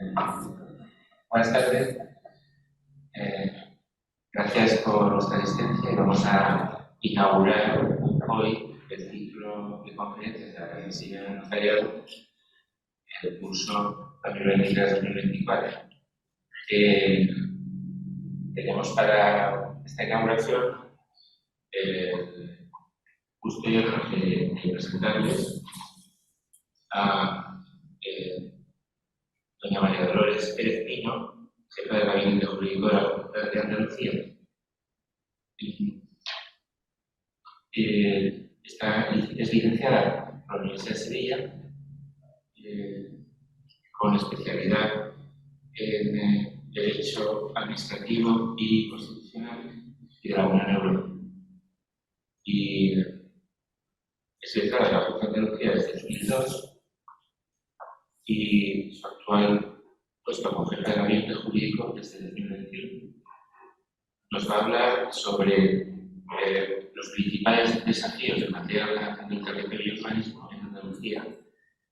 Buenas tardes. Gracias por vuestra asistencia y vamos a inaugurar hoy el ciclo de conferencias de la Academia de Notariado, el curso 2023-2024. Tenemos para esta inauguración el gusto y honor de presentarles a doña María Dolores Pérez Pino, jefa del Gabinete Jurídico de la Junta de Andalucía. Es licenciada por la Universidad de Sevilla, con especialidad en Derecho Administrativo y Constitucional y de la Unión Europea. Y es licenciada en la Junta de Andalucía desde 2002 y su actual puesto como jefa de gabinete jurídico desde 2021. Nos va a hablar sobre los principales desafíos en materia de ordenación del territorio y urbanismo en Andalucía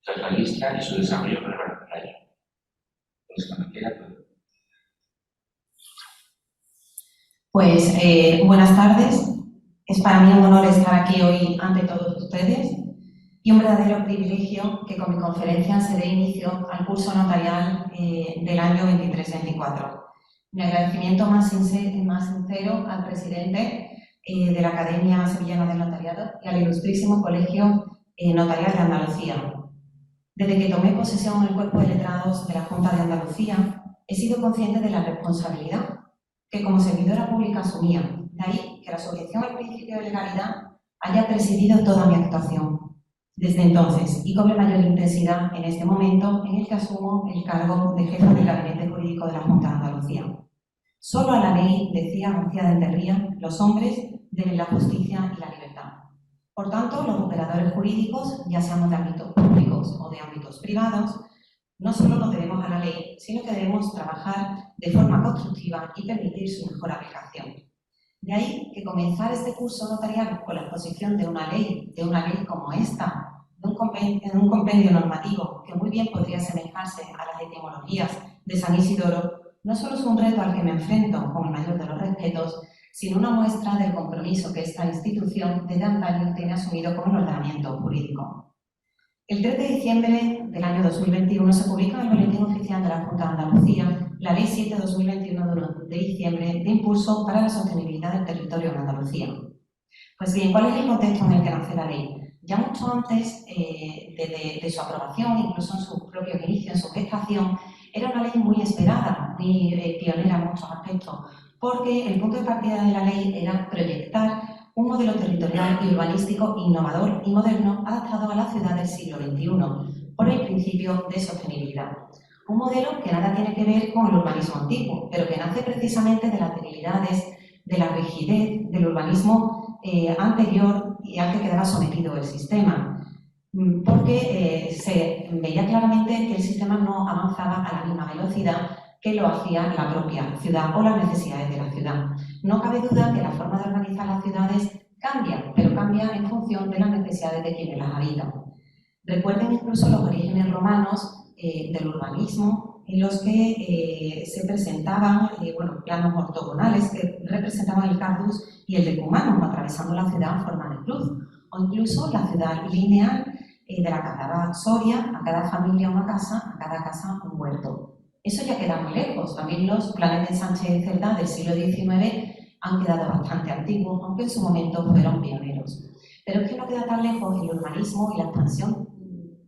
tras la lista y su desarrollo reglamentario. Pues cuando quiera, pues buenas tardes. Es para mí un honor estar aquí hoy ante todos ustedes y un verdadero privilegio que con mi conferencia se dé inicio al curso notarial del año 23-24. Mi agradecimiento más sincero al presidente de la Academia Sevillana del Notariado y al ilustrísimo Colegio Notarial de Andalucía. Desde que tomé posesión en el Cuerpo de Letrados de la Junta de Andalucía, he sido consciente de la responsabilidad que como servidora pública asumía. De ahí que la sujeción al principio de legalidad haya presidido toda mi actuación desde entonces y cobre mayor intensidad en este momento en el que asumo el cargo de jefa del Gabinete Jurídico de la Junta de Andalucía. Solo a la ley, decía García de Enterría, los hombres deben la justicia y la libertad. Por tanto, los operadores jurídicos, ya seamos de ámbitos públicos o de ámbitos privados, no solo nos debemos a la ley, sino que debemos trabajar de forma constructiva y permitir su mejor aplicación. De ahí que comenzar este curso notarial con la exposición de una ley como esta, en un compendio normativo que muy bien podría asemejarse a las etimologías de San Isidoro, no solo es un reto al que me enfrento con el mayor de los respetos, sino una muestra del compromiso que esta institución desde antaño tiene asumido con el ordenamiento jurídico. El 3 de diciembre del año 2021 se publica en el Boletín Oficial de la Junta de Andalucía la Ley 7/2021 de diciembre de impulso para la sostenibilidad del territorio en Andalucía. Pues bien, ¿cuál es el contexto en el que nace la ley? Ya mucho antes de su aprobación, incluso en su propio inicio, en su gestación, era una ley muy esperada, muy pionera en muchos aspectos, porque el punto de partida de la ley era proyectar un modelo territorial y urbanístico innovador y moderno adaptado a la ciudad del siglo XXI, por el principio de sostenibilidad. Un modelo que nada tiene que ver con el urbanismo antiguo, pero que nace precisamente de las debilidades, de la rigidez del urbanismo anterior y al que quedaba sometido el sistema, porque se veía claramente que el sistema no avanzaba a la misma velocidad que lo hacía la propia ciudad o las necesidades de la ciudad. No cabe duda que la forma de organizar las ciudades cambia, pero cambia en función de las necesidades de quienes las habitan. Recuerden incluso los orígenes romanos del urbanismo, en los que se presentaban planos ortogonales que representaban el cardus y el decumanum, atravesando la ciudad en forma de cruz, o incluso la ciudad lineal de la que hablaba Soria, a cada familia una casa, a cada casa un huerto. Eso ya queda muy lejos. También los planes de Sánchez de Cerdá del siglo XIX han quedado bastante antiguos, aunque en su momento fueron pioneros. Pero es que no queda tan lejos el urbanismo y la expansión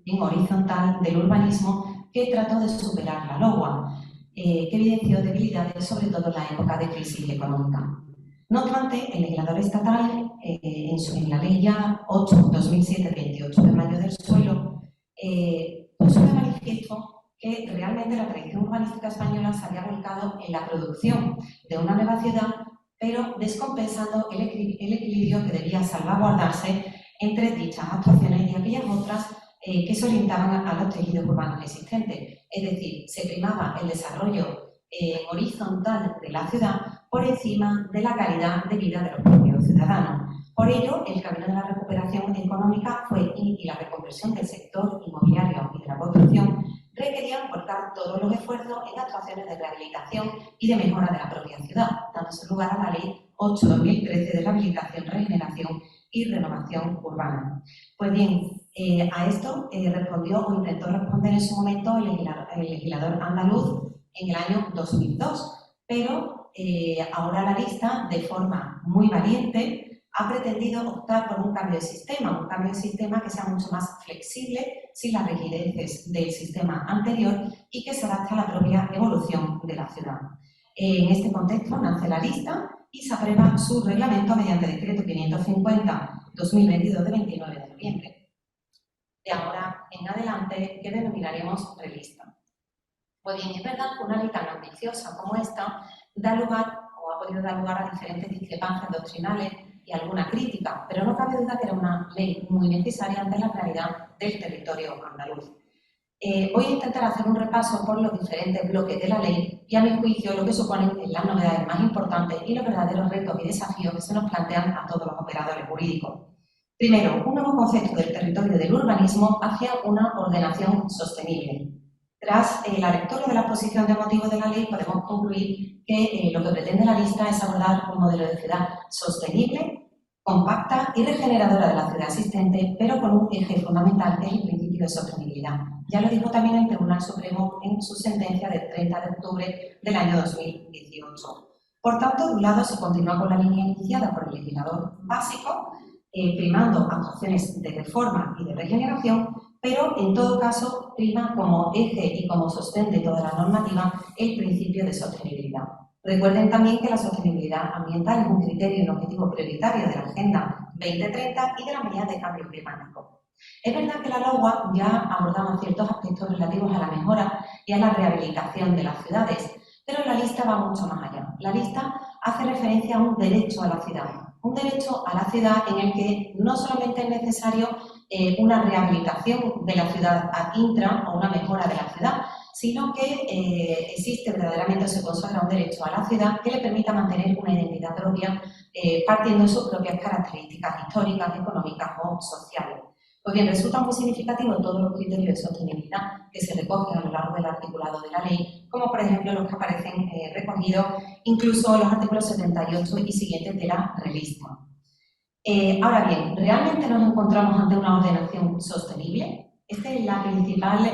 en horizontal del urbanismo que trató de superar la LOA, que evidenció debilidades, sobre todo en la época de crisis económica. No obstante, el legislador estatal, en la Ley ya 8/2007, 28 de mayo del suelo, puso de manifiesto que realmente la tradición urbanística española se había volcado en la producción de una nueva ciudad, pero descompensando el equilibrio que debía salvaguardarse entre dichas actuaciones y aquellas otras que se orientaban a los tejidos urbanos existentes. Es decir, se primaba el desarrollo horizontal de la ciudad por encima de la calidad de vida de los propios ciudadanos. Por ello, el camino de la recuperación económica y la reconversión del sector inmobiliario y de la construcción requerían volcar todos todos los esfuerzos en actuaciones de rehabilitación y de mejora de la propia ciudad, dándose lugar a la Ley 8/2013 de Rehabilitación, Regeneración y Renovación Urbana. Pues bien, a esto respondió o intentó responder en su momento el legislador andaluz en el año 2002, pero ahora la lista, de forma muy valiente, ha pretendido optar por un cambio de sistema que sea mucho más flexible, sin las rigideces del sistema anterior y que se adapte a la propia evolución de la ciudad. En este contexto nace la lista y se aprueba su reglamento mediante decreto 550/2022 de 29 de noviembre. De ahora en adelante, ¿qué denominaremos relista? Pues bien, es verdad que una ley tan ambiciosa como esta da lugar o ha podido dar lugar a diferentes discrepancias doctrinales y alguna crítica, pero no cabe duda que era una ley muy necesaria ante la realidad del territorio andaluz. Voy a intentar hacer un repaso por los diferentes bloques de la ley y, a mi juicio, lo que suponen las novedades más importantes y los verdaderos retos y desafíos que se nos plantean a todos los operadores jurídicos. Primero, un nuevo concepto del territorio y del urbanismo hacia una ordenación sostenible. Tras la lectura de la exposición de motivos de la ley, podemos concluir que lo que pretende la lista es abordar un modelo de ciudad sostenible, compacta y regeneradora de la ciudad existente, pero con un eje fundamental que es el principio de sostenibilidad. Ya lo dijo también el Tribunal Supremo en su sentencia del 30 de octubre del año 2018. Por tanto, de un lado se continúa con la línea iniciada por el legislador básico, primando actuaciones de reforma y de regeneración, pero en todo caso prima como eje y como sostén de toda la normativa el principio de sostenibilidad. Recuerden también que la sostenibilidad ambiental es un criterio y un objetivo prioritario de la Agenda 2030 y de la medida de cambio climático. Es verdad que la LOGUA ya abordaba ciertos aspectos relativos a la mejora y a la rehabilitación de las ciudades, pero la lista va mucho más allá. La lista hace referencia a un derecho a la ciudad en el que no solamente es necesario una rehabilitación de la ciudad ad intra o una mejora de la ciudad, sino que existe verdaderamente, se consagra un derecho a la ciudad que le permita mantener una identidad propia partiendo de sus propias características históricas, económicas o sociales. Pues bien, resulta muy significativo todos los criterios de sostenibilidad que se recogen a lo largo del articulado de la ley, como por ejemplo los que aparecen recogidos incluso en los artículos 78 y siguientes de la revista. Ahora bien, ¿realmente nos encontramos ante una ordenación sostenible? Esta es la principal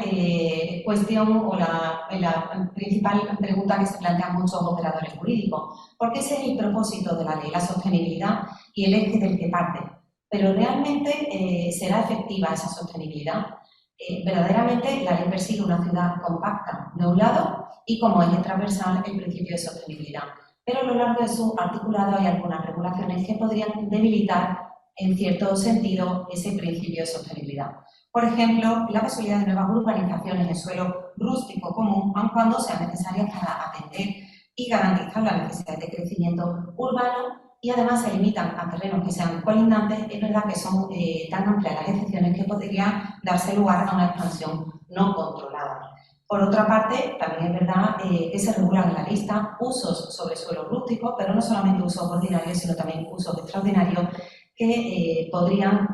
cuestión o la principal pregunta que se plantean muchos operadores jurídicos, porque ese es el propósito de la ley, la sostenibilidad y el eje del que parte. Pero ¿realmente será efectiva esa sostenibilidad? Verdaderamente la ley persigue una ciudad compacta, de un lado, y como eje transversal el principio de sostenibilidad. Pero a lo largo de su articulado hay algunas regulaciones que podrían debilitar en cierto sentido ese principio de sostenibilidad. Por ejemplo, la posibilidad de nuevas urbanizaciones en suelo rústico común, aun cuando sean necesarias para atender y garantizar las necesidades de crecimiento urbano, y además se limitan a terrenos que sean colindantes. Es verdad que son tan amplias las excepciones que podría darse lugar a una expansión no controlada. Por otra parte, también es verdad que se regulan en la lista usos sobre suelo rústico, pero no solamente usos ordinarios, sino también usos extraordinarios que podrían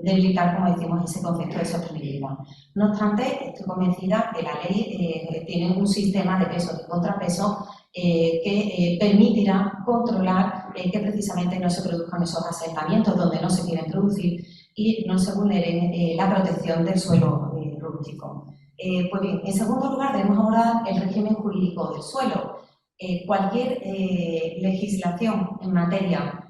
debilitar, como decimos, ese concepto de sostenibilidad. No obstante, estoy convencida que la ley tiene un sistema de pesos y contrapesos que permitirá controlar que precisamente no se produzcan esos asentamientos donde no se quieren producir y no se vulneren la protección del suelo rústico. Pues bien, en segundo lugar debemos abordar el régimen jurídico del suelo. Cualquier legislación en materia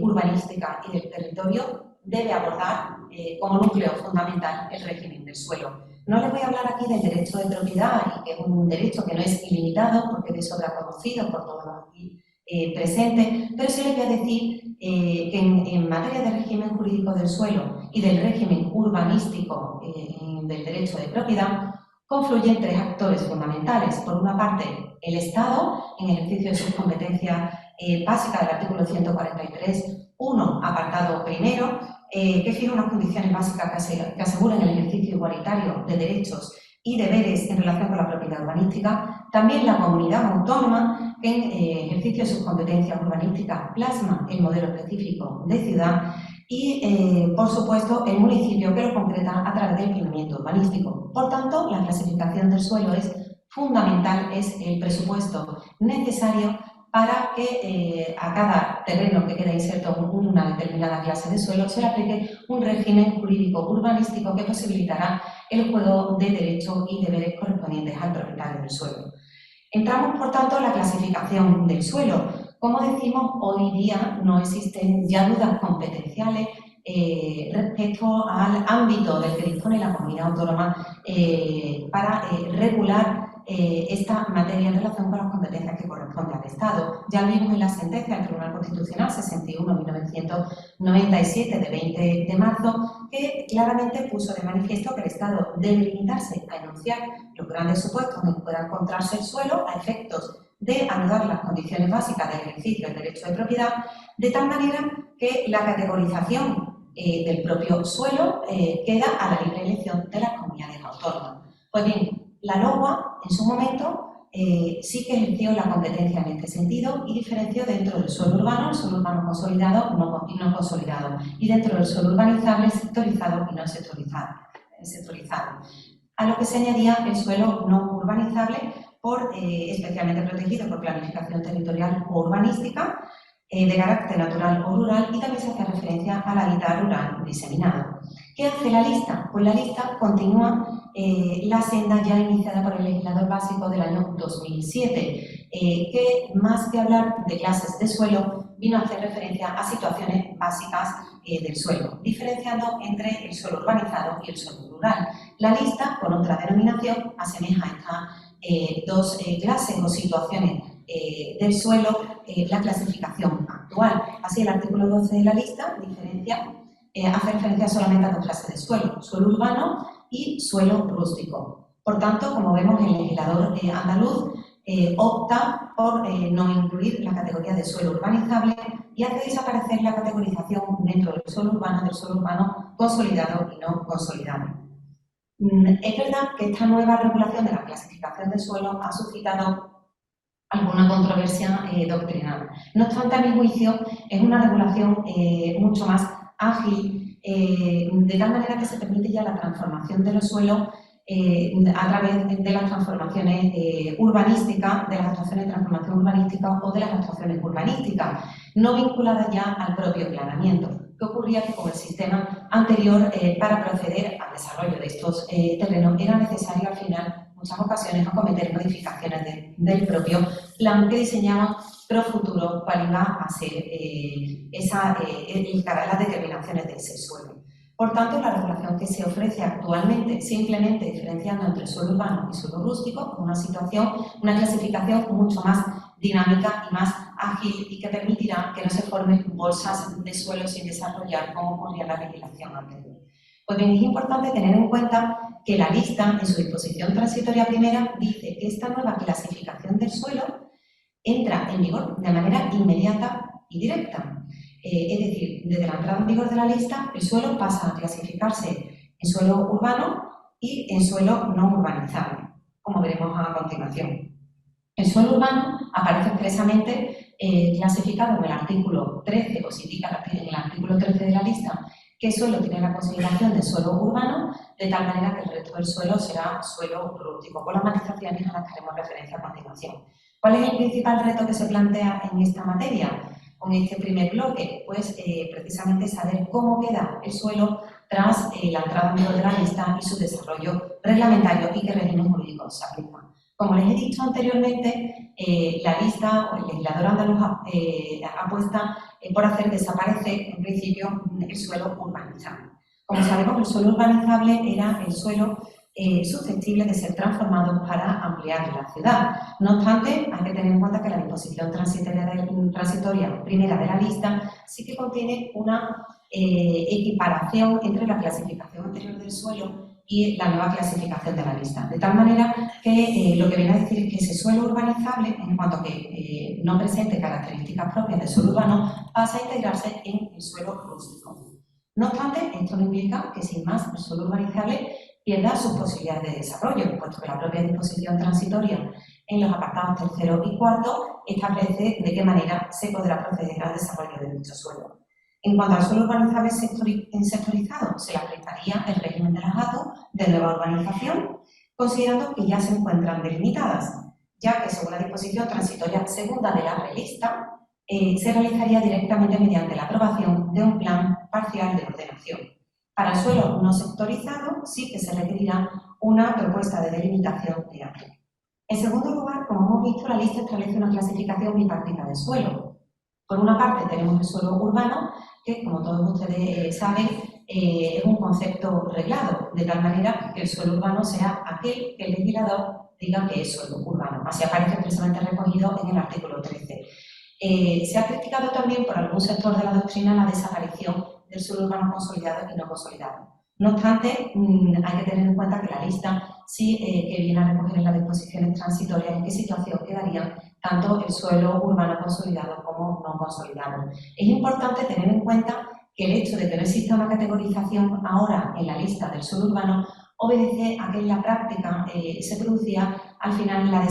urbanística y del territorio debe abordar como núcleo fundamental el régimen del suelo. No les voy a hablar aquí del derecho de propiedad, y que es un derecho que no es ilimitado, porque de sobra conocido por todos los aquí presentes, pero sí les voy a decir que en materia de régimen jurídico del suelo y del régimen urbanístico del derecho de propiedad, confluyen tres actores fundamentales. Por una parte, el Estado, en ejercicio de sus competencias básicas del artículo 143.1, apartado primero, que fija unas condiciones básicas que aseguren el ejercicio igualitario de derechos y deberes en relación con la propiedad urbanística. También la comunidad autónoma, que en ejercicio de sus competencias urbanísticas plasma el modelo específico de ciudad. Y, por supuesto, el municipio, que lo concreta a través del planeamiento urbanístico. Por tanto, la clasificación del suelo es fundamental es el presupuesto necesario para que a cada terreno que queda inserto en una determinada clase de suelo se le aplique un régimen jurídico urbanístico que posibilitará el juego de derechos y deberes correspondientes al propietario del suelo. Entramos, por tanto, en la clasificación del suelo. Como decimos, hoy día no existen ya dudas competenciales respecto al ámbito del que dispone la comunidad autónoma para regular esta materia en relación con las competencias que corresponden al Estado. Ya vimos en la sentencia del Tribunal Constitucional 61/1997 de 20 de marzo que claramente puso de manifiesto que el Estado debe limitarse a enunciar los grandes supuestos en que pueda encontrarse el suelo a efectos de anudar las condiciones básicas del ejercicio del derecho de propiedad, de tal manera que la categorización del propio suelo queda a la libre elección de las comunidades autónomas. Pues bien, la LOGUA, en su momento, sí que ejerció la competencia en este sentido y diferenció dentro del suelo urbano, el suelo urbano consolidado y no consolidado, y dentro del suelo urbanizable, sectorizado y no sectorizado. A lo que se añadía el suelo no urbanizable, especialmente protegido por planificación territorial o urbanística, de carácter natural o rural, y también se hace referencia al hábitat rural diseminado. ¿Qué hace la lista? Pues la lista continúa la senda ya iniciada por el legislador básico del año 2007, que más que hablar de clases de suelo, vino a hacer referencia a situaciones básicas del suelo, diferenciando entre el suelo urbanizado y el suelo rural. La lista, con otra denominación, asemeja estas dos clases o situaciones del suelo, la clasificación actual. Así, el artículo 12 de la lista hace referencia solamente a dos clases de suelo: suelo urbano y suelo rústico. Por tanto, como vemos, el legislador andaluz opta por no incluir la categoría de suelo urbanizable y hace desaparecer la categorización dentro del suelo urbano consolidado y no consolidado. Es verdad que esta nueva regulación de la clasificación de suelo ha suscitado alguna controversia doctrinal. No obstante, a mi juicio, es una regulación mucho más ágil, de tal manera que se permite ya la transformación de los suelos a través de las transformaciones urbanísticas, de las actuaciones de transformación urbanística o de las actuaciones urbanísticas, no vinculadas ya al propio planeamiento. ¿Qué ocurría? Que con el sistema anterior, para proceder al desarrollo de estos terrenos, era necesario al final, en muchas ocasiones, acometer modificaciones del propio plan que diseñaba pro futuro cuál iba a ser las determinaciones de ese suelo. Por tanto, la regulación que se ofrece actualmente, simplemente diferenciando entre suelo urbano y suelo rústico, es una clasificación mucho más dinámica y más ágil, y que permitirá que no se formen bolsas de suelo sin desarrollar como ocurría en la legislación anterior. Pues bien, es importante tener en cuenta que la lista, en su disposición transitoria primera, dice que esta nueva clasificación del suelo entra en vigor de manera inmediata y directa. Es decir, desde la entrada en vigor de la lista, el suelo pasa a clasificarse en suelo urbano y en suelo no urbanizable, como veremos a continuación. El suelo urbano aparece expresamente clasificado en el artículo 13, o se indica en el artículo 13 de la lista, que el suelo tiene la consideración de suelo urbano, de tal manera que el resto del suelo será suelo rústico, con las matizaciones a las que haremos referencia a continuación. ¿Cuál es el principal reto que se plantea en esta materia? Con este primer bloque, pues precisamente saber cómo queda el suelo tras la entrada en vigor de la lista y su desarrollo reglamentario y qué régimen jurídico se aplica. Como les he dicho anteriormente, la lista o el legislador andaluz apuesta por hacer desaparecer, en principio, el suelo urbanizable. Como sabemos, el suelo urbanizable era el suelo susceptible de ser transformado para ampliar la ciudad. No obstante, hay que tener en cuenta que la disposición transitoria primera de la lista sí que contiene una equiparación entre la clasificación anterior del suelo y la nueva clasificación de la lista. De tal manera que lo que viene a decir es que ese suelo urbanizable, en cuanto a que no presente características propias del suelo urbano, pasa a integrarse en el suelo rústico. No obstante, esto no implica que, sin más, el suelo urbanizable pierda sus posibilidades de desarrollo, puesto que la propia disposición transitoria en los apartados 3 y 4 establece de qué manera se podrá proceder al desarrollo de dicho suelo. En cuanto al suelo urbanizable sectorizado, se le aplicaría el régimen de las ATO de nueva urbanización, considerando que ya se encuentran delimitadas, ya que según la disposición transitoria segunda de la relista, se realizaría directamente mediante la aprobación de un plan parcial de ordenación. Para el suelo no sectorizado sí que se requerirá una propuesta de delimitación de área. En segundo lugar, como hemos visto, la lista establece una clasificación bipartita de suelo. Por una parte tenemos el suelo urbano, que como todos ustedes saben, es un concepto reglado, de tal manera que el suelo urbano sea aquel que el legislador diga que es suelo urbano. Así aparece expresamente recogido en el artículo 13. Se ha criticado también por algún sector de la doctrina la desaparición del suelo urbano consolidado y no consolidado. No obstante, hay que tener en cuenta que la lista sí que viene a recoger en las disposiciones transitorias en qué situación quedarían tanto el suelo urbano consolidado como no consolidado. Es importante tener en cuenta que el hecho de que no exista una categorización ahora en la lista del suelo urbano obedece a que en la práctica se producía al final la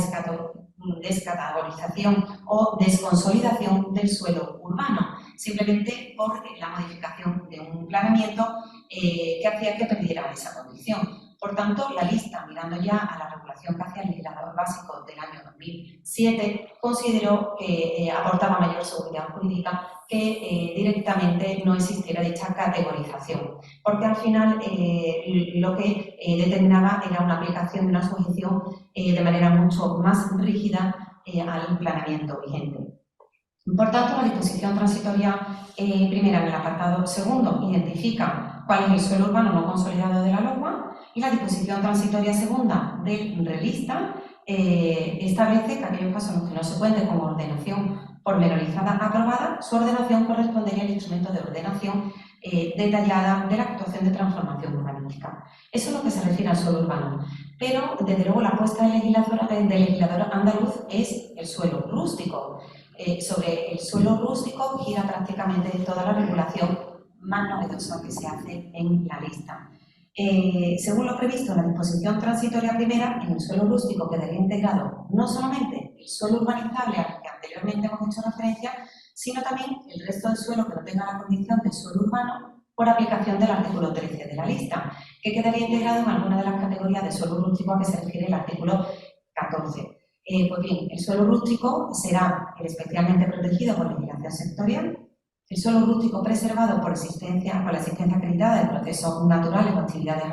descategorización o desconsolidación del suelo urbano, simplemente por la modificación de un planeamiento que hacía que perdiera esa condición. Por tanto, la lista, mirando ya a la regulación que hacía el legislador básico del año 2007, consideró que aportaba mayor seguridad jurídica que directamente no existiera dicha categorización, porque al final lo que determinaba era una aplicación de una sujeción de manera mucho más rígida al planeamiento vigente. Por tanto, la disposición transitoria primera en el apartado segundo identifica cuál es el suelo urbano no consolidado de la LOGUA y la disposición transitoria segunda del relista establece que aquellos casos en los que no se cuente con ordenación pormenorizada aprobada, su ordenación correspondería al instrumento de ordenación detallada de la actuación de transformación urbanística. Eso es lo que se refiere al suelo urbano. Pero, desde luego, la apuesta del legislador andaluz es el suelo rústico. Sobre el suelo rústico gira prácticamente toda la regulación más novedosa que se hace en la lista. Según lo previsto en la disposición transitoria primera, en el suelo rústico quedaría integrado no solamente el suelo urbanizable al que anteriormente hemos hecho referencia, sino también el resto del suelo que no tenga la condición de suelo urbano por aplicación del artículo 13 de la lista, que quedaría integrado en alguna de las categorías de suelo rústico a que se refiere el artículo 14. Pues bien, el suelo rústico será especialmente protegido por legislación sectorial. El suelo rústico preservado por la existencia acreditada de procesos naturales o actividades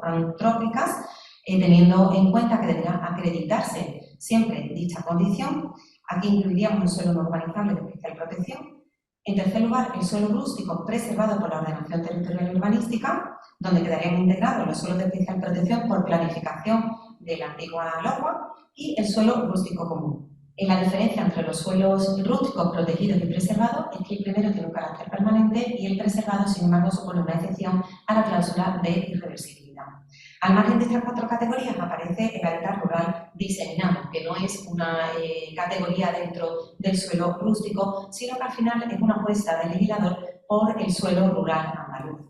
antrópicas, teniendo en cuenta que deberá acreditarse siempre dicha condición. Aquí incluiríamos el suelo no urbanizable de especial protección. En tercer lugar, el suelo rústico preservado por la ordenación territorial y urbanística, donde quedarían integrados los suelos de especial protección por planificación de la antigua LOGUA, y el suelo rústico común. La diferencia entre los suelos rústicos protegidos y preservados es que el primero tiene un carácter permanente y el preservado, sin embargo, supone una excepción a la cláusula de irreversibilidad. Al margen de estas cuatro categorías aparece el hábitat rural diseminado, que no es una categoría dentro del suelo rústico, sino que al final es una apuesta del legislador por el suelo rural andaluz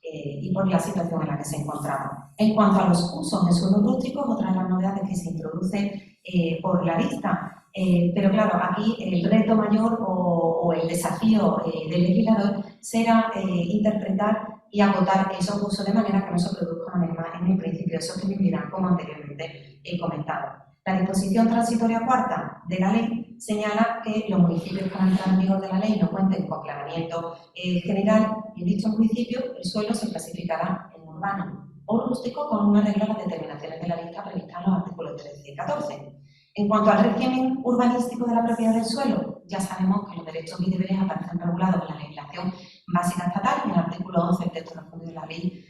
y por la situación en la que se encontraba. En cuanto a los usos de suelo rústico, otra de las novedades que se introduce por la lista, pero claro, aquí el reto mayor o el desafío del legislador será interpretar y acotar esos usos de manera que no se produzca una merma en el principio de sostenibilidad, como anteriormente he comentado. La disposición transitoria cuarta de la ley señala que los municipios que van a entrar en vigor de la ley no cuenten con planeamiento general. En dicho municipio, el suelo se clasificará en urbano o rústico con una regla de las determinaciones de la lista previstas en los artículos 13 y 14. En cuanto al régimen urbanístico de la propiedad del suelo, ya sabemos que los derechos y deberes aparecen regulados en la legislación básica estatal, en el artículo 11 del texto refundido de la ley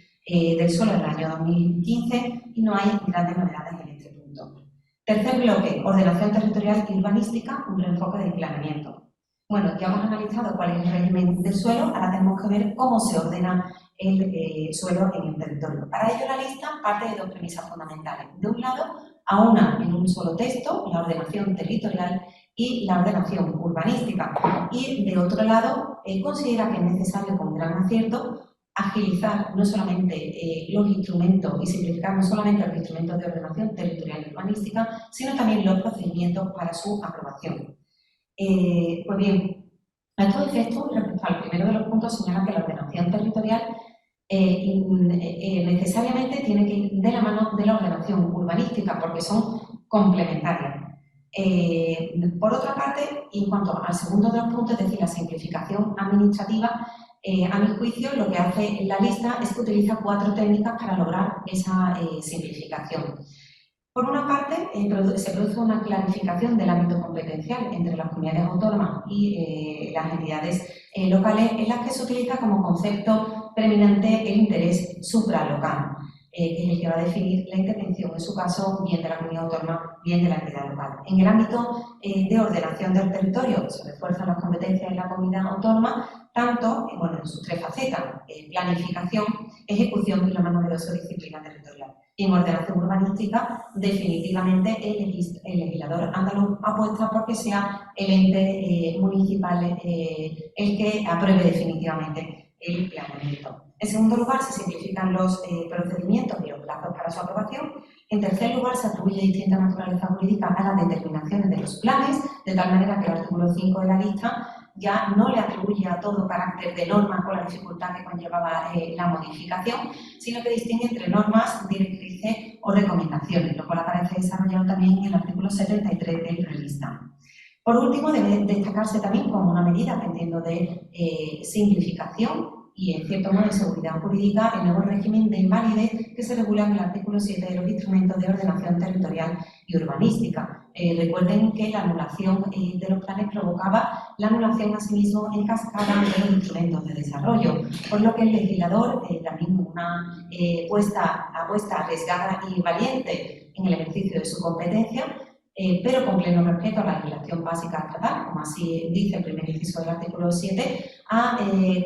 del suelo del año 2015, y no hay grandes novedades en este punto. Tercer bloque, ordenación territorial y urbanística, un reenfoque del planeamiento. Bueno, ya hemos analizado cuál es el régimen del suelo, ahora tenemos que ver cómo se ordena el suelo en el territorio. Para ello, la lista parte de dos premisas fundamentales. De un lado, aúna en un solo texto la ordenación territorial y la ordenación urbanística. Y de otro lado, considera que es necesario, con gran acierto, agilizar no solamente los instrumentos y simplificar no solamente los instrumentos de ordenación territorial y urbanística, sino también los procedimientos para su aprobación. Pues bien, a estos efectos, respecto al primero de los puntos, señala que la ordenación territorial necesariamente tiene que ir de la la mano de la ordenación urbanística, porque son complementarias. Por otra parte, en cuanto al segundo de los puntos, es decir, la simplificación administrativa, a mi juicio, lo que hace la lista es que utiliza 4 técnicas para lograr esa simplificación. Por una parte, se produce una clarificación del ámbito competencial entre las comunidades autónomas y las entidades locales, en las que se utiliza como concepto preeminente el interés supralocal, que es el que va a definir la intervención, en su caso, bien de la comunidad autónoma, bien de la entidad local. En el ámbito de ordenación del territorio, se refuerzan las competencias de la comunidad autónoma, tanto en sus 3 facetas, planificación, ejecución y la más novedosa disciplina territorial. Y en ordenación urbanística, definitivamente el legislador andaluz apuesta porque sea el ente municipal el que apruebe definitivamente el planeamiento. En segundo lugar, se simplifican los procedimientos y los plazos para su aprobación. En tercer lugar, se atribuye distinta naturaleza jurídica a las determinaciones de los planes, de tal manera que el artículo 5 de la lista ya no le atribuye a todo carácter de norma con la dificultad que conllevaba la modificación, sino que distingue entre normas, directrices o recomendaciones, lo cual aparece desarrollado también en el artículo 73 del relista. Por último, debe destacarse también como una medida, pendiendo de simplificación y, en cierto modo, de seguridad jurídica, el nuevo régimen de invalidez que se regula en el artículo 7 de los instrumentos de ordenación territorial y urbanística. Recuerden que la anulación de los planes provocaba la anulación, asimismo, en cascada de los instrumentos de desarrollo, por lo que el legislador, también con una apuesta arriesgada y valiente en el ejercicio de su competencia, pero con pleno respeto a la legislación básica estatal, como así dice el primer inciso del artículo 7, ha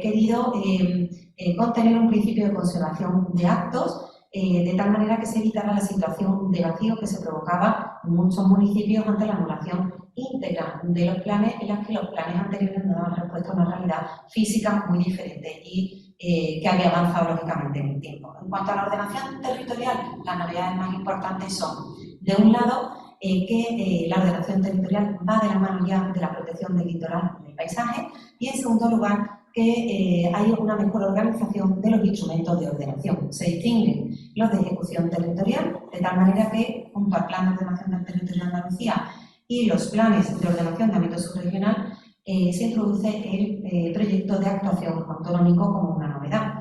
querido contener un principio de conservación de actos de tal manera que se evitara la situación de vacío que se provocaba en muchos municipios ante la anulación íntegra de los planes, en las que los planes anteriores no daban respuesta a una realidad física muy diferente y que había avanzado lógicamente en el tiempo. En cuanto a la ordenación territorial, las novedades más importantes son, de un lado, que la ordenación territorial va de la mano ya de la protección del litoral y del paisaje, y en segundo lugar, que hay una mejor organización de los instrumentos de ordenación. Se distinguen los de ejecución territorial, de tal manera que, junto al Plan de Ordenación del Territorio de Andalucía y los planes de ordenación de ámbito subregional, se introduce el proyecto de actuación autonómico como una novedad.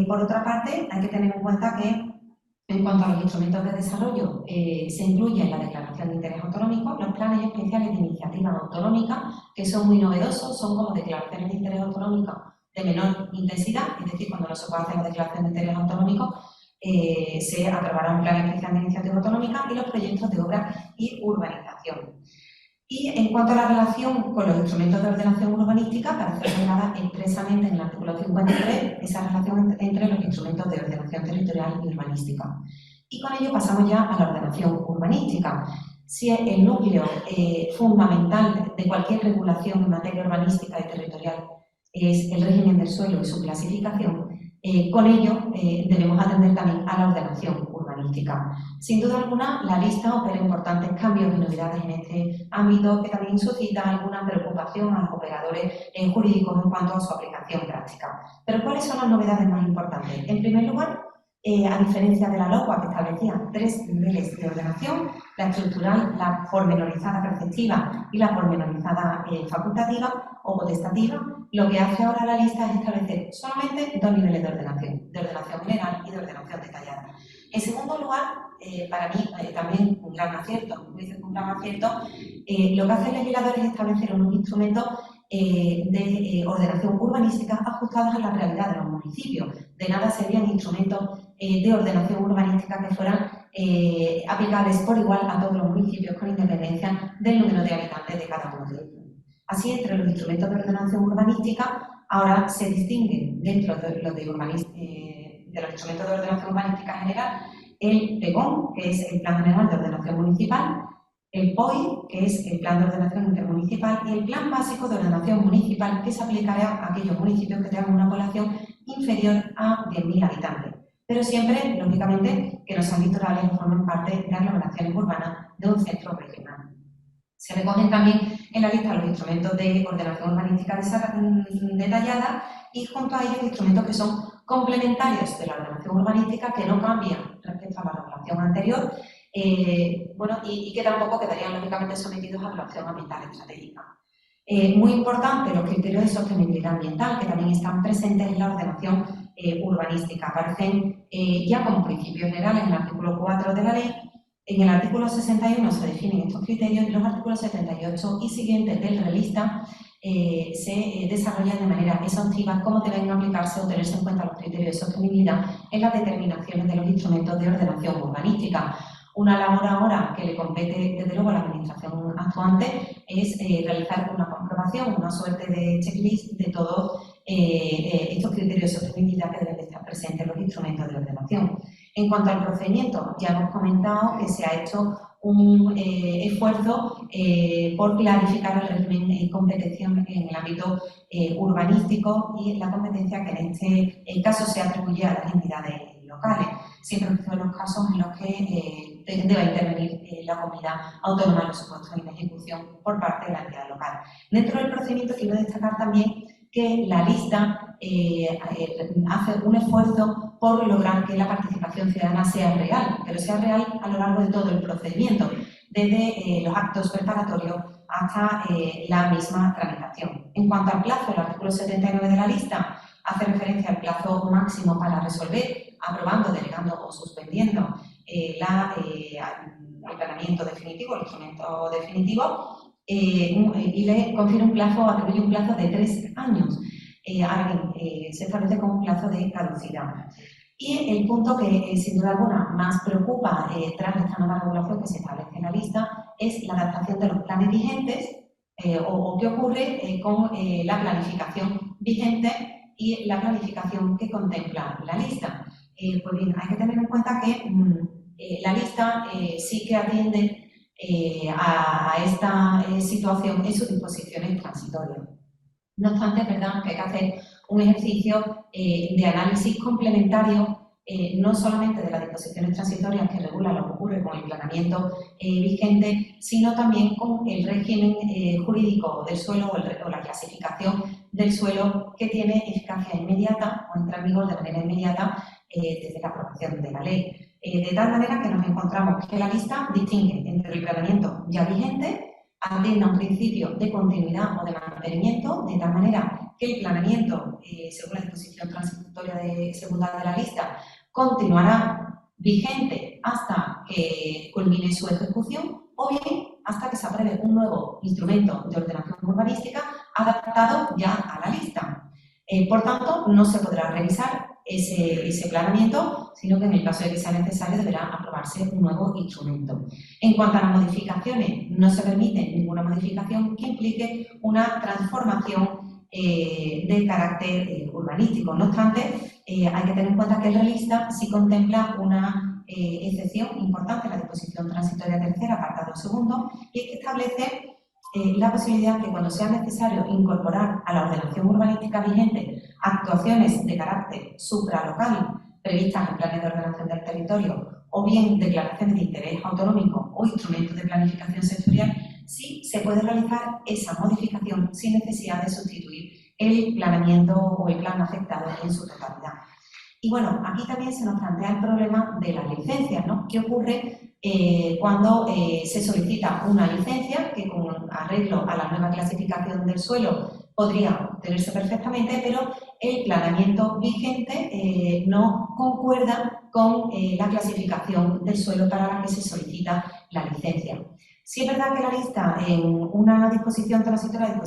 Por otra parte, hay que tener en cuenta que, en cuanto a los instrumentos de desarrollo, se incluye en la declaración de interés autonómico los planes especiales de iniciativa autonómica, que son muy novedosos, son como declaraciones de interés autonómico de menor intensidad, es decir, cuando no se puede hacer la declaración de interés autonómico, se aprobará un plan especial de iniciativa autonómica y los proyectos de obra y urbanización. Y en cuanto a la relación con los instrumentos de ordenación urbanística, aparece señalada expresamente en el artículo 53 esa relación entre los instrumentos de ordenación territorial y urbanística. Y con ello pasamos ya a la ordenación urbanística. Si el núcleo fundamental de cualquier regulación en materia urbanística y territorial es el régimen del suelo y su clasificación, con ello debemos atender también a la ordenación urbanística. Sin duda alguna, la lista opera importantes cambios y novedades en este ámbito que también suscita alguna preocupación a los operadores jurídicos en cuanto a su aplicación práctica. Pero ¿cuáles son las novedades más importantes? En primer lugar, a diferencia de la LOPA, que establecía 3 niveles de ordenación, la estructural, la pormenorizada preceptiva y la pormenorizada facultativa o potestativa, lo que hace ahora la lista es establecer solamente 2 niveles de ordenación general y de ordenación detallada. En segundo lugar, para mí también un gran acierto, lo que hace el legislador es establecer unos instrumentos de ordenación urbanística ajustados a la realidad de los municipios. De nada serían instrumentos de ordenación urbanística que fueran aplicables por igual a todos los municipios con independencia del número de habitantes de cada uno de ellos. Así, entre los instrumentos de ordenación urbanística, ahora se distinguen dentro de los instrumentos de ordenación urbanística general el PEGON, que es el Plan General de Ordenación Municipal, el POI, que es el Plan de Ordenación Intermunicipal, y el Plan Básico de Ordenación Municipal, que se aplicará a aquellos municipios que tengan una población inferior a 10.000 habitantes. Pero siempre, lógicamente, que no sean litorales o formen parte de aglomeraciones urbanas de un centro regional. Se recogen también en la lista los instrumentos de ordenación urbanística detallada y junto a ellos instrumentos que son complementarios de la ordenación urbanística, que no cambian respecto a la legislación anterior, bueno, y que tampoco quedarían lógicamente sometidos a la opción ambiental estratégica. Muy importante, los criterios de sostenibilidad ambiental, que también están presentes en la ordenación urbanística. Aparecen ya como principio general en el artículo 4 de la ley. En el artículo 61 se definen estos criterios y los artículos 78 y siguientes del relista se desarrollan de manera exhaustiva cómo deben aplicarse o tenerse en cuenta los criterios de sostenibilidad en las determinaciones de los instrumentos de ordenación urbanística. Una labor ahora que le compete, desde luego, a la Administración actuante es realizar una comprobación, una suerte de checklist de todos estos criterios de sostenibilidad que deben estar presentes en los instrumentos de ordenación. En cuanto al procedimiento, ya hemos comentado que se ha hecho un esfuerzo por clarificar el régimen competencial en el ámbito urbanístico y la competencia que en este caso se atribuye a las entidades locales, siempre que son los casos en los que deba intervenir la comunidad autónoma en los supuestos de ejecución por parte de la entidad local. Dentro del procedimiento quiero destacar también que la lista hace un esfuerzo por lograr que la participación ciudadana sea real, pero sea real a lo largo de todo el procedimiento, desde los actos preparatorios hasta la misma tramitación. En cuanto al plazo, el artículo 79 de la lista hace referencia al plazo máximo para resolver, aprobando, delegando o suspendiendo el planeamiento definitivo, el instrumento definitivo, y le confiere un plazo, atribuye un plazo de 3 años. Ahora bien, se establece como un plazo de caducidad. Y el punto que sin duda alguna más preocupa tras esta nueva regulación que se establece en la lista es la adaptación de los planes vigentes o qué ocurre con la planificación vigente y la planificación que contempla la lista. Pues bien, hay que tener en cuenta que la lista sí que atiende a esta situación en sus disposiciones transitorias. No obstante, es verdad que hay que hacer un ejercicio de análisis complementario, no solamente de las disposiciones transitorias que regulan lo que ocurre con el planeamiento vigente, sino también con el régimen jurídico del suelo o la clasificación del suelo que tiene eficacia inmediata o entra en vigor de manera inmediata desde la aprobación de la ley. De tal manera que nos encontramos que la lista distingue entre el planeamiento ya vigente, atiende a un principio de continuidad o de mantenimiento, de tal manera que el planeamiento, según la disposición transitoria segunda de la lista, continuará vigente hasta que culmine su ejecución o bien hasta que se apruebe un nuevo instrumento de ordenación urbanística adaptado ya a la lista. Por tanto, no se podrá revisar ese planeamiento, sino que en el caso de que sea necesario deberá aprobarse un nuevo instrumento. En cuanto a las modificaciones, no se permite ninguna modificación que implique una transformación de carácter urbanístico. No obstante, hay que tener en cuenta que el relista sí contempla una excepción importante en la disposición transitoria tercera, apartado segundo, y es que establece la posibilidad que cuando sea necesario incorporar a la ordenación urbanística vigente actuaciones de carácter supralocal previstas en planes de ordenación del territorio o bien declaraciones de interés autonómico o instrumentos de planificación sectorial, sí se puede realizar esa modificación sin necesidad de sustituir el planeamiento o el plan afectado en su totalidad. Y bueno, aquí también se nos plantea el problema de las licencias, ¿no? ¿Qué ocurre cuando se solicita una licencia que con arreglo a la nueva clasificación del suelo podría obtenerse perfectamente, pero el planeamiento vigente no concuerda con la clasificación del suelo para la que se solicita la licencia? Sí es verdad que la lista, en una disposición transitoria,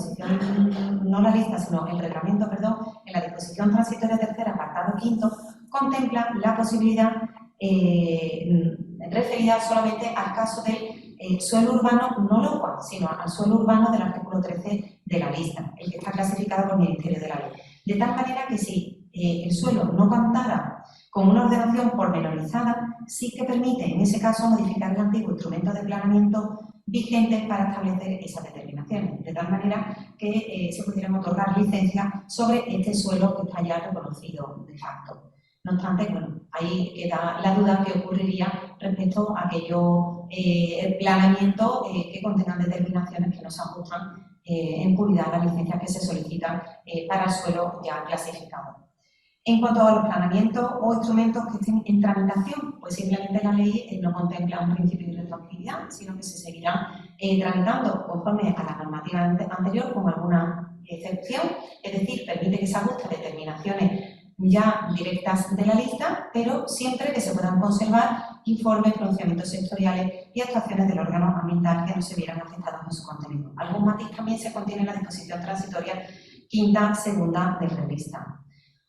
no la lista, sino el reglamento, perdón, en la disposición transitoria tercera, apartado quinto, contempla la posibilidad referida solamente al caso del suelo urbano no local, sino al suelo urbano del artículo 13 de la lista, el que está clasificado por el Ministerio de la Ley. De tal manera que si el suelo no contara con una ordenación pormenorizada, sí que permite, en ese caso, modificar el antiguo instrumento de planeamiento vigente para establecer esas determinaciones, de tal manera que se pudieran otorgar licencias sobre este suelo que está ya reconocido de facto. No obstante, bueno, ahí queda la duda que ocurriría respecto a aquellos planeamientos que contengan determinaciones que no se ajustan en puridad a las licencias que se solicitan para el suelo ya clasificado. En cuanto a los planeamientos o instrumentos que estén en tramitación, pues simplemente la ley no contempla un principio de retroactividad, sino que se seguirán tramitando conforme a la normativa anterior con alguna excepción, es decir, permite que se ajuste a determinaciones ya directas de la lista, pero siempre que se puedan conservar informes, pronunciamientos sectoriales y actuaciones del órgano ambiental que no se vieran afectados en su contenido. Algún matiz también se contiene en la disposición transitoria quinta, segunda de la lista.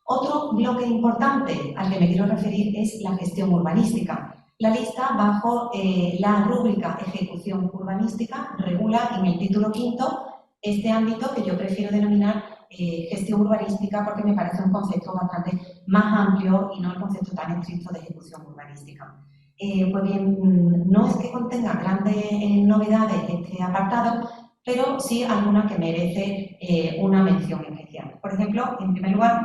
Otro bloque importante al que me quiero referir es la gestión urbanística. La lista, bajo la rúbrica Ejecución urbanística, regula en el título quinto este ámbito que yo prefiero denominar gestión urbanística porque me parece un concepto bastante más amplio y no el concepto tan estricto de ejecución urbanística. Pues bien, no es que contenga grandes novedades este apartado, pero sí alguna que merece una mención especial. Por ejemplo, en primer lugar,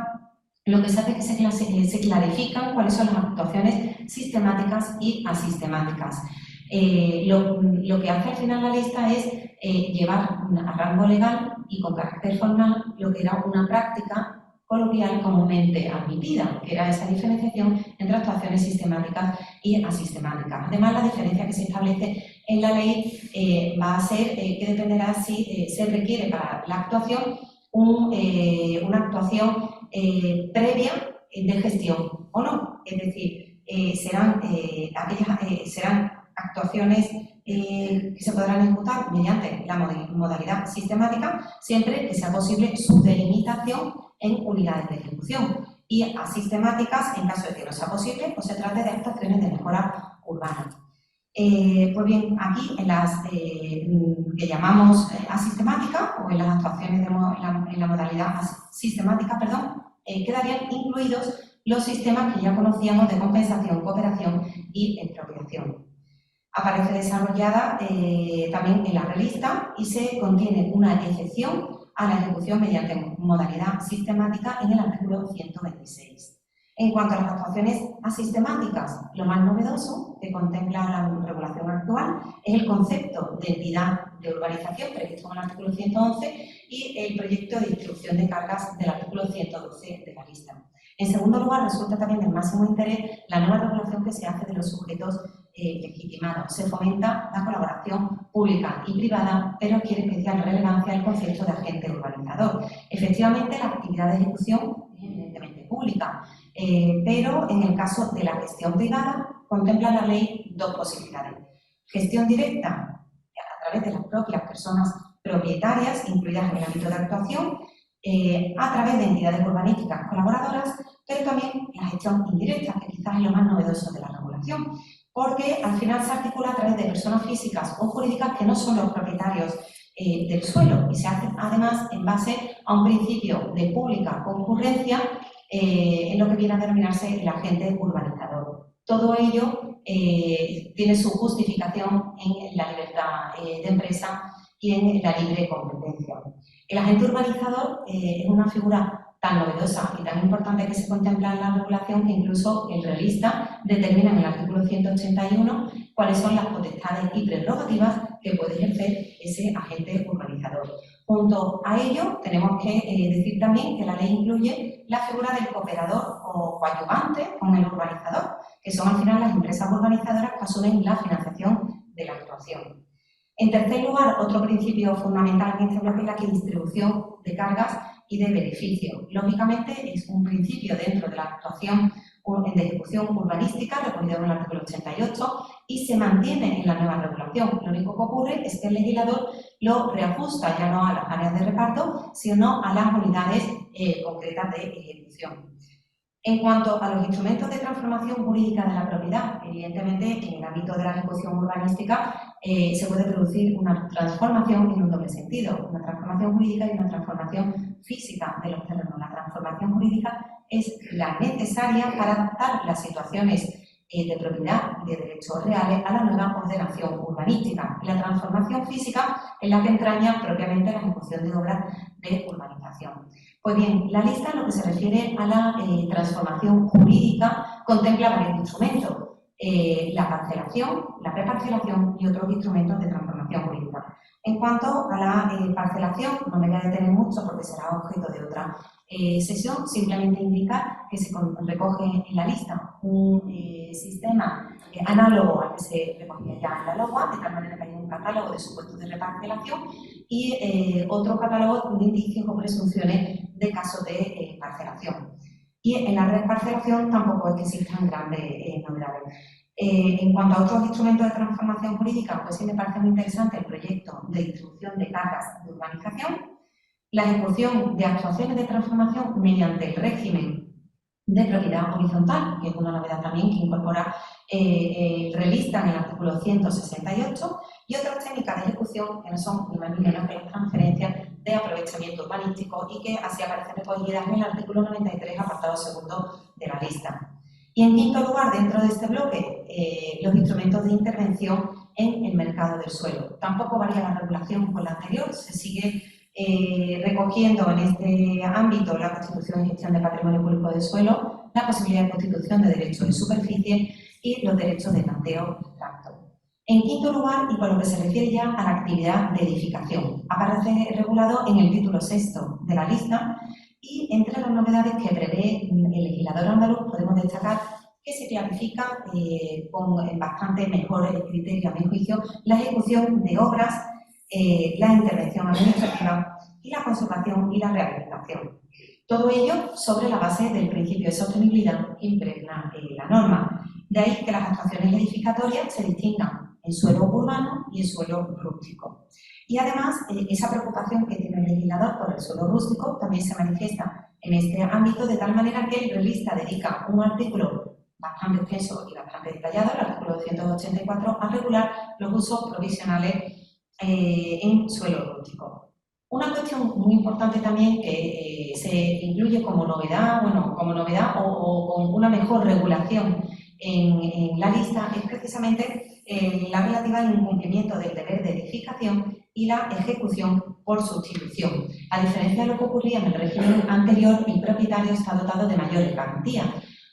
lo que se hace es que se clarifican cuáles son las actuaciones sistemáticas y asistemáticas. Lo que hace al final la lista es llevar a rango legal y con carácter formal lo que era una práctica coloquial comúnmente admitida, que era esa diferenciación entre actuaciones sistemáticas y asistemáticas. Además, la diferencia que se establece en la ley va a ser que dependerá si se requiere para la actuación una actuación previa de gestión o no. Es decir, serán actuaciones que se podrán ejecutar mediante la modalidad sistemática siempre que sea posible su delimitación en unidades de ejecución y asistemáticas en caso de que no sea posible o se trate de actuaciones de mejora urbana. Pues bien, aquí en las que llamamos asistemáticas o en las actuaciones en la modalidad sistemática, quedarían incluidos los sistemas que ya conocíamos de compensación, cooperación y expropiación. Aparece desarrollada también en la revista y se contiene una excepción a la ejecución mediante modalidad sistemática en el artículo 126. En cuanto a las actuaciones asistemáticas, lo más novedoso que contempla la regulación actual es el concepto de entidad de urbanización previsto en el artículo 111 y el proyecto de distribución de cargas del artículo 112 de la lista. En segundo lugar, resulta también de máximo interés la nueva regulación que se hace de los sujetos legitimados. Se fomenta la colaboración pública y privada, pero adquiere especial relevancia el concepto de agente urbanizador. Efectivamente, la actividad de ejecución es evidentemente pública, pero en el caso de la gestión privada contempla la ley dos posibilidades. Gestión directa a través de las propias personas propietarias incluidas en el ámbito de actuación, a través de entidades urbanísticas colaboradoras, pero también la gestión indirecta, que quizás es lo más novedoso de la regulación, porque al final se articula a través de personas físicas o jurídicas que no son los propietarios del suelo y se hace además en base a un principio de pública concurrencia en lo que viene a denominarse el agente urbanizador. Todo ello tiene su justificación en la libertad de empresa y en la libre competencia. El agente urbanizador es una figura tan novedosa y tan importante que se contempla en la regulación que incluso el revista determina en el artículo 181 cuáles son las potestades y prerrogativas que puede ejercer ese agente urbanizador. Junto a ello, tenemos que decir también que la ley incluye la figura del cooperador o coadyuvante con el urbanizador, que son al final las empresas urbanizadoras que asumen la financiación de la actuación. En tercer lugar, otro principio fundamental en este bloque es la distribución de cargas y de beneficios. Lógicamente, es un principio dentro de la actuación de ejecución urbanística, recogido en el artículo 88, y se mantiene en la nueva regulación. Lo único que ocurre es que el legislador lo reajusta ya no a las áreas de reparto, sino a las unidades concretas de ejecución. En cuanto a los instrumentos de transformación jurídica de la propiedad, evidentemente en el ámbito de la ejecución urbanística se puede producir una transformación en un doble sentido, una transformación jurídica y una transformación física de los terrenos. La transformación jurídica es la necesaria para adaptar las situaciones de propiedad y de derechos reales a la nueva ordenación urbanística. La transformación física es la que entraña propiamente la ejecución de obras de urbanización. Pues bien, la lista en lo que se refiere a la transformación jurídica contempla varios instrumentos, la cancelación, la preparcelación y otros instrumentos de transformación jurídica. En cuanto a la parcelación, no me voy a detener mucho porque será objeto de otra sesión, simplemente indicar que se recoge en la lista un sistema análogo al que se recogía ya en la LOA, de tal manera que hay un catálogo de supuestos de reparcelación y otro catálogo de indicios o presunciones de casos de parcelación. Y en la reparcelación tampoco es que existan grandes novedades. En cuanto a otros instrumentos de transformación jurídica, pues sí me parece muy interesante el proyecto de distribución de cargas de urbanización, la ejecución de actuaciones de transformación mediante el régimen de propiedad horizontal, que es una novedad también que incorpora el relista en el artículo 168, y otras técnicas de ejecución que no son ni más ni menos que las transferencias de aprovechamiento urbanístico y que así aparecen recogidas en el artículo 93, apartado segundo de la lista. Y en quinto lugar, dentro de este bloque, los instrumentos de intervención en el mercado del suelo. Tampoco varía la regulación con la anterior, se sigue recogiendo en este ámbito la constitución y gestión de patrimonio público del suelo, la posibilidad de constitución de derechos de superficie y los derechos de tanteo y tracto. En quinto lugar, y por lo que se refiere ya a la actividad de edificación, aparece regulado en el título sexto de la lista y entre las novedades que prevé el legislador andaluz podemos destacar que se clarifica con bastante mejor criterio, a mi juicio, la ejecución de obras, la intervención administrativa y la conservación y la rehabilitación. Todo ello sobre la base del principio de sostenibilidad que impregna la norma. De ahí que las actuaciones edificatorias se distingan en suelo urbano y en suelo rústico. Y además, esa preocupación que tiene el legislador por el suelo rústico también se manifiesta en este ámbito, de tal manera que el relista dedica un artículo bastante extenso y bastante detallado, el artículo 284, a regular los usos provisionales en suelo rústico. Una cuestión muy importante también que se incluye como novedad, o con una mejor regulación en la lista es precisamente la relativa al incumplimiento del deber de edificación y la ejecución por sustitución. A diferencia de lo que ocurría en el régimen anterior, el propietario está dotado de mayores garantías.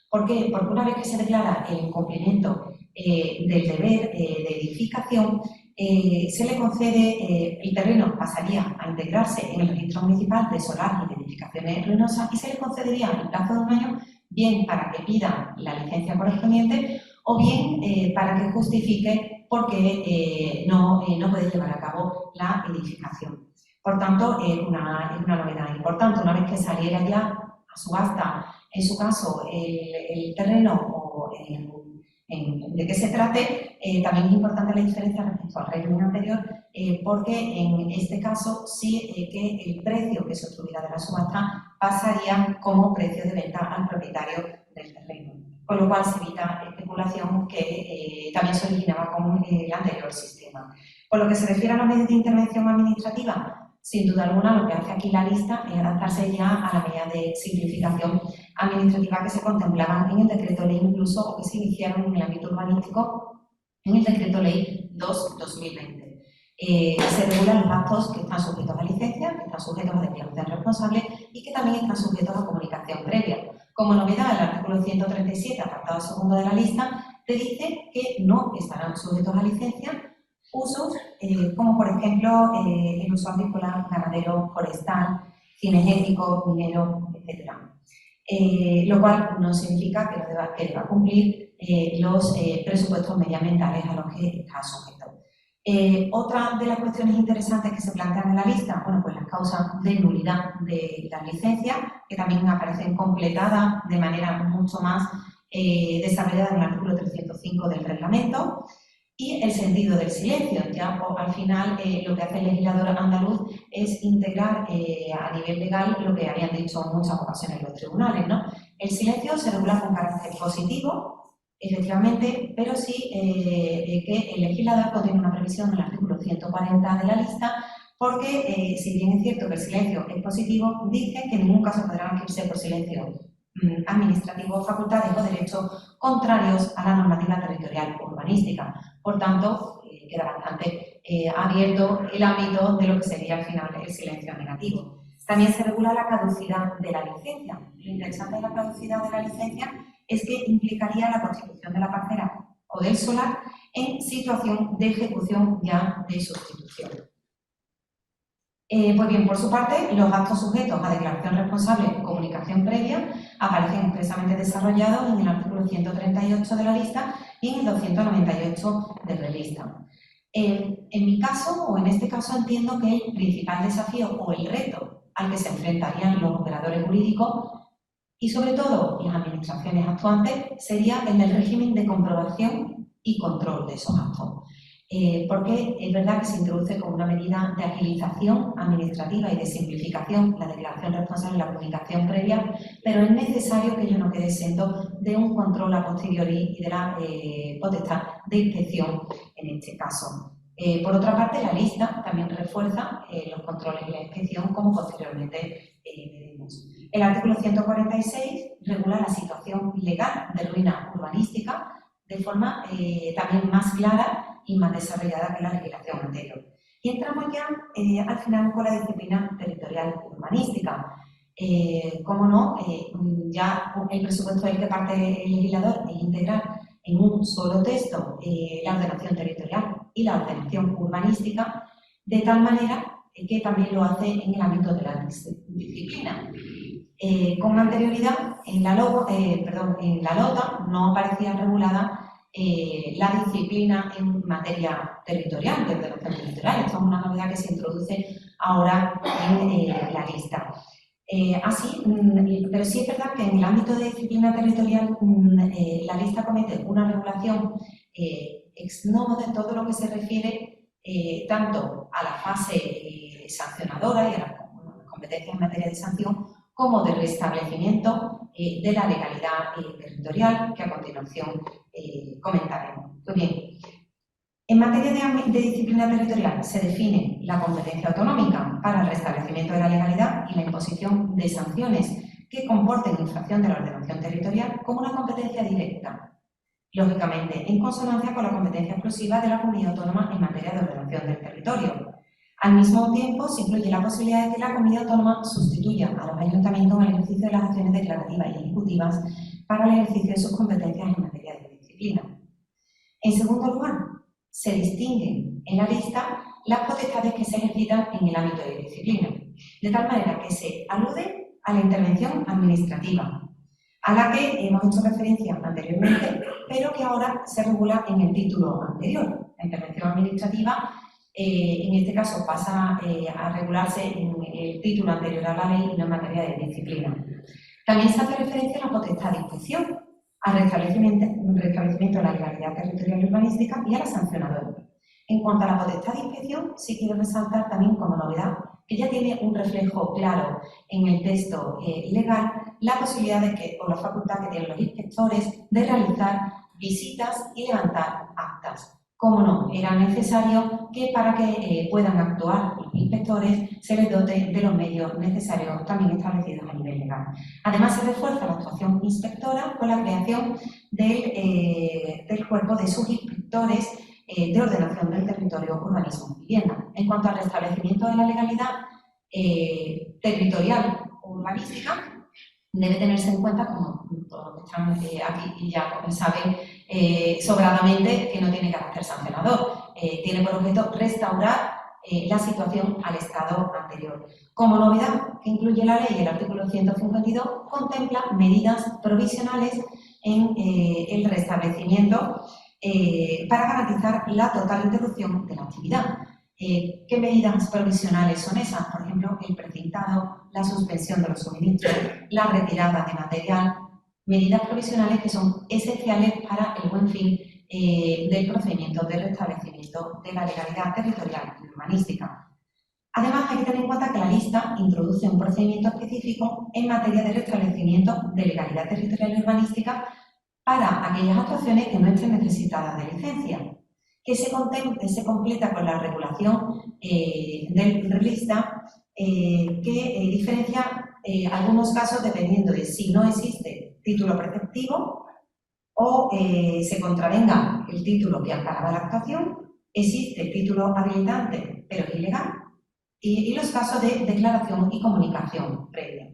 ¿Por qué? Porque una vez que se declara el incumplimiento del deber de edificación, se le concede, el terreno pasaría a integrarse en el registro municipal de solar y de edificaciones ruinosas y se le concedería en plazo de un año, bien para que pida la licencia correspondiente o bien para que justifique por qué no puede llevar a cabo la edificación. Por tanto, es una novedad importante. Una vez que saliera ya a subasta, en su caso, el terreno o de qué se trate, también es importante la diferencia respecto al régimen anterior, porque en este caso sí que el precio que se obtuviera de la subasta pasaría como precio de venta al propietario del terreno, con lo cual se evita especulación que también se originaba con el anterior sistema. Por lo que se refiere a los medios de intervención administrativa, sin duda alguna lo que hace aquí la lista es adaptarse ya a la medida de simplificación administrativa que se contemplaban en el decreto ley incluso o que se iniciaron en el ámbito urbanístico en el decreto ley 2/2020. Se regulan los actos que están sujetos a licencia, que están sujetos a declaración responsable y que también están sujetos a comunicación previa. Como novedad, el artículo 137, apartado segundo de la lista, te dice que no estarán sujetos a licencia usos como por ejemplo el uso agrícola, ganadero, forestal, cinegético, minero, etc. Lo cual no significa que deba cumplir los presupuestos medioambientales a los que está sujeto. Otra de las cuestiones interesantes que se plantean en la lista, bueno, pues las causas de nulidad de las licencias, que también aparecen completadas de manera mucho más desarrollada en el artículo 305 del reglamento. Y el sentido del silencio. Ya al final lo que hace el legislador andaluz es integrar a nivel legal lo que habían dicho en muchas ocasiones los tribunales, ¿no? El silencio se regula con carácter positivo, efectivamente, pero sí que el legislador contiene una previsión en el artículo 140 de la lista, porque si bien es cierto que el silencio es positivo, dice que en ningún caso podrán adquirirse por silencio administrativo facultades o derechos contrarios a la normativa territorial urbanística. Por tanto, queda bastante abierto el ámbito de lo que sería al final el silencio negativo. También se regula la caducidad de la licencia. Lo interesante de la caducidad de la licencia es que implicaría la constitución de la parcela o del solar en situación de ejecución ya de sustitución. Pues bien, por su parte, los actos sujetos a declaración responsable o comunicación previa aparecen expresamente desarrollados en el artículo 138 de la lista y en el 298 de la lista. En mi caso, o en este caso, entiendo que el principal desafío o el reto al que se enfrentarían los operadores jurídicos y, sobre todo, las administraciones actuantes sería el del régimen de comprobación y control de esos actos. Porque es verdad que se introduce como una medida de agilización administrativa y de simplificación la declaración responsable y la comunicación previa, pero es necesario que ello no quede exento de un control a posteriori y de la potestad de inspección en este caso. Por otra parte, la lista también refuerza los controles y la inspección, como posteriormente veremos. El artículo 146 regula la situación legal de ruina urbanística de forma también más clara y más desarrollada que la legislación anterior. Y entramos ya al final con la disciplina territorial urbanística. Como no, ya el presupuesto del que parte el legislador es integrar en un solo texto la ordenación territorial y la ordenación urbanística, de tal manera que también lo hace en el ámbito de la disciplina. Con anterioridad, en la LOTA no aparecía regulada la disciplina en materia territorial, de ordenación territorial. Esto es una novedad que se introduce ahora en la lista. Pero sí es verdad que en el ámbito de disciplina territorial la lista comete una regulación ex novo de todo lo que se refiere tanto a la fase sancionadora y a las competencias en materia de sanción, como de restablecimiento de la legalidad territorial, que a continuación comentaremos. Pues bien, en materia de disciplina territorial se define la competencia autonómica para el restablecimiento de la legalidad y la imposición de sanciones que comporten infracción de la ordenación territorial como una competencia directa, lógicamente en consonancia con la competencia exclusiva de la comunidad autónoma en materia de ordenación del territorio. Al mismo tiempo, se incluye la posibilidad de que la comunidad autónoma sustituya a los ayuntamientos en el ejercicio de las acciones declarativas y ejecutivas para el ejercicio de sus competencias en materia de disciplina. En segundo lugar, se distinguen en la lista las potestades que se ejercitan en el ámbito de disciplina, de tal manera que se alude a la intervención administrativa, a la que hemos hecho referencia anteriormente, pero que ahora se regula en el título anterior. La intervención administrativa, en este caso, pasa a regularse en el título anterior a la ley y no en materia de disciplina. También se hace referencia a la potestad de inspección, al restablecimiento de la legalidad territorial y urbanística y a la sancionadora. En cuanto a la potestad de inspección, sí quiero resaltar también como novedad que ya tiene un reflejo claro en el texto legal la posibilidad de que, o la facultad que tienen los inspectores, de realizar visitas y levantar actas. Como no, era necesario que para que puedan actuar los inspectores se les dote de los medios necesarios también establecidos a nivel legal. Además, se refuerza la actuación inspectora con la creación del cuerpo de subinspectores de ordenación del territorio, urbanismo y vivienda. En cuanto al restablecimiento de la legalidad territorial urbanística, debe tenerse en cuenta, como todos los que están aquí ya saben sobradamente, que no tiene carácter sancionador. Tiene por objeto restaurar la situación al estado anterior. Como novedad que incluye la ley, el artículo 152 contempla medidas provisionales en el restablecimiento para garantizar la total interrupción de la actividad. ¿Qué medidas provisionales son esas? Por ejemplo, el precintado, la suspensión de los suministros, la retirada de material, medidas provisionales que son esenciales para el buen fin del procedimiento de restablecimiento de la legalidad territorial y urbanística. Además, hay que tener en cuenta que la lista introduce un procedimiento específico en materia de restablecimiento de legalidad territorial y urbanística para aquellas actuaciones que no estén necesitadas de licencia, que se completa con la regulación de lista que diferencia algunos casos dependiendo de si no existe título preceptivo o se contravenga el título que amparaba la actuación, existe título habilitante pero es ilegal, y los casos de declaración y comunicación previa.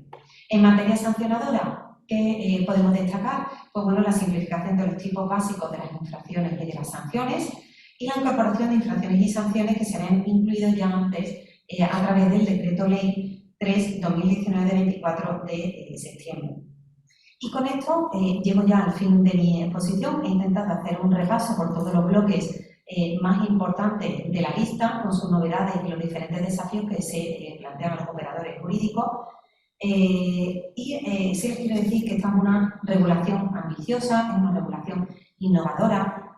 En materia sancionadora, ¿qué podemos destacar? Pues bueno, la simplificación de los tipos básicos de las infracciones y de las sanciones y la incorporación de infracciones y sanciones que se habían incluido ya antes a través del Decreto Ley 3/2019 de 24 de septiembre. Y con esto llego ya al fin de mi exposición. He intentado hacer un repaso por todos los bloques más importantes de la lista, con sus novedades y los diferentes desafíos que se plantean a los operadores jurídicos. Sí les quiero decir que esta es una regulación ambiciosa, es una regulación innovadora.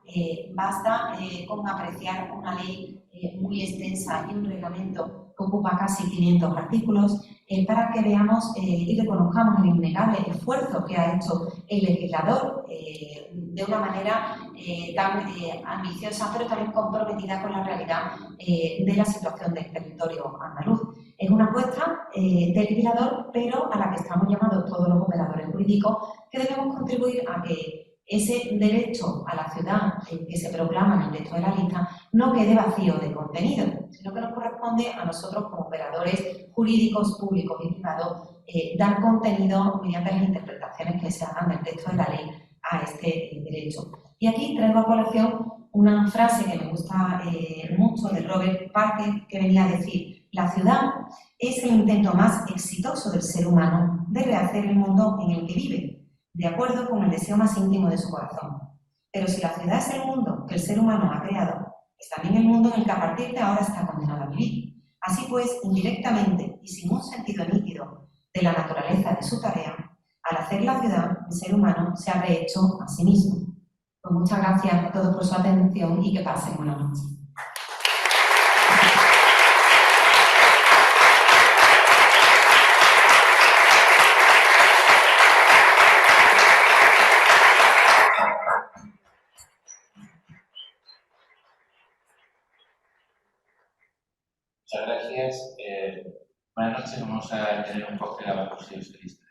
Basta con apreciar una ley muy extensa y un reglamento que ocupa casi 500 artículos para que veamos y reconozcamos el innegable esfuerzo que ha hecho el legislador de una manera tan ambiciosa, pero también comprometida con la realidad de la situación del territorio andaluz. Es una apuesta del legislador, pero a la que estamos llamados todos los operadores jurídicos, que debemos contribuir a que ese derecho a la ciudad que se proclama en el texto de la lista no quede vacío de contenido, sino que nos corresponde a nosotros como operadores jurídicos, públicos y privados dar contenido mediante las interpretaciones que se hagan del texto de la ley a este derecho. Y aquí traigo a colación una frase que me gusta mucho de Robert Parker, que venía a decir: la ciudad es el intento más exitoso del ser humano de rehacer el mundo en el que vive, de acuerdo con el deseo más íntimo de su corazón. Pero si la ciudad es el mundo que el ser humano ha creado, es también el mundo en el que a partir de ahora está condenado a vivir. Así pues, indirectamente y sin un sentido nítido de la naturaleza de su tarea, al hacer la ciudad, el ser humano se ha rehecho a sí mismo. Pues muchas gracias a todos por su atención y que pasen buena noche. Muchas gracias. Buenas noches. Vamos a tener un cóctel a la posible lista.